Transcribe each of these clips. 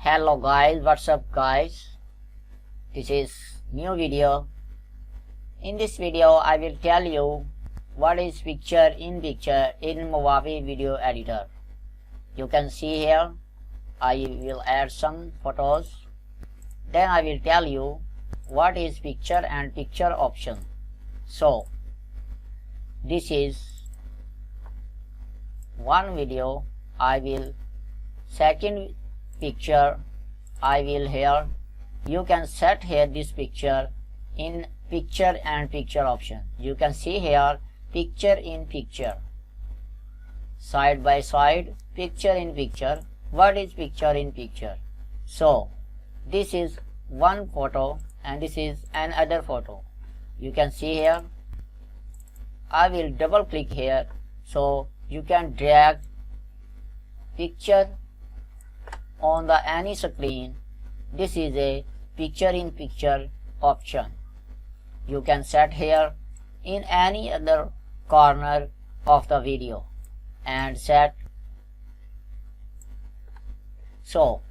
Hello guys, what's up guys? This is new video. In this video I will tell you what is picture in Movavi video editor. You can see here I will add some photos. Then I will tell you what is picture and picture option. So this is one video. I will second picture I will here. You can set here this picture in picture and picture option. You can see here picture in picture, side by side, picture in picture. What is picture in picture? So this is one photo and this is another photo. You can see here. I will double click here so you can drag picture on the any screen. This is a picture in picture option. You can set here in any other corner of the video and set. So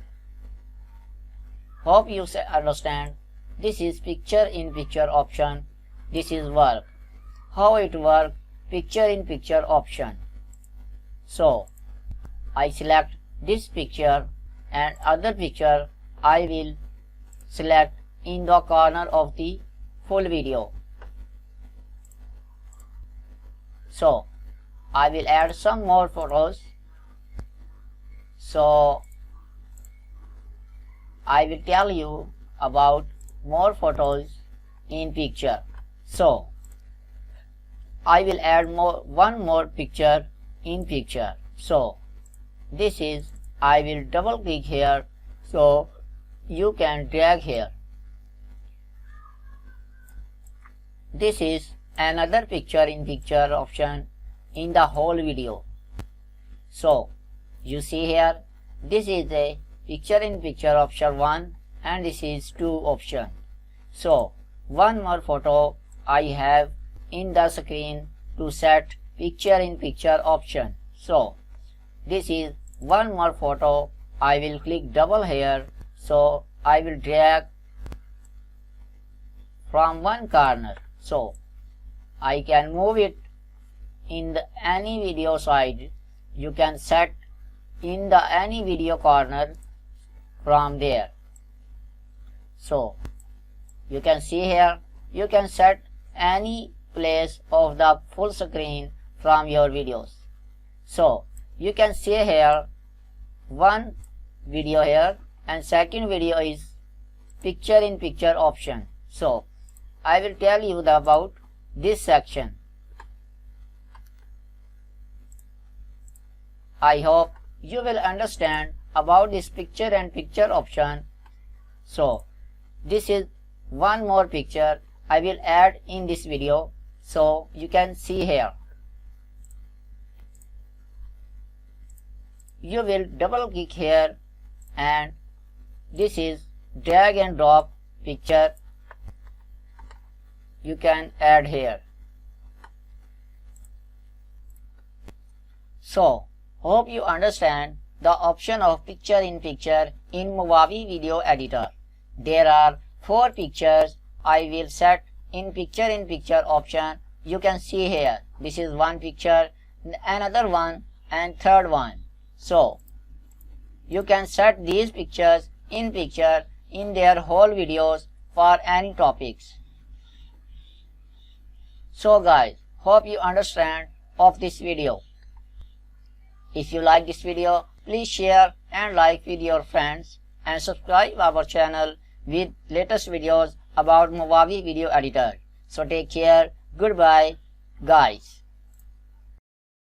hope you understand. This is picture in picture option. This is work. How it work? Picture in picture option. So I select this picture and other picture I will select in the corner of the full video. So I will add some more photos. So I will tell you about more photos in picture. So I will add one more picture in picture. So this is, I will double click here so you can drag here. This is another picture in picture option in the whole video. So you see here, this is a picture in picture option 1 and this is 2 option. So one more photo I have in the screen to set picture in picture option. So this is one more photo. I will click double here so I will drag from one corner. So I can move it in the any video side. You can set in the any video corner from there. So you can see here, you can set any place of the full screen from your videos. So you can see here one video here and second video is picture in picture option. So I will tell you about this section. I hope you will understand about this picture and picture option. So this is one more picture I will add in this video. So you can see here. You will double click here and this is drag and drop picture. You can add here. So hope you understand the option of picture in Movavi video editor. There are 4 pictures I will set in picture option. You can see here. This is one picture, another one and third one. So you can set these pictures in their whole videos for any topics. So guys, hope you understand of this video. If you like this video, please share and like with your friends and subscribe our channel with latest videos about Movavi video editor. So take care. Goodbye guys.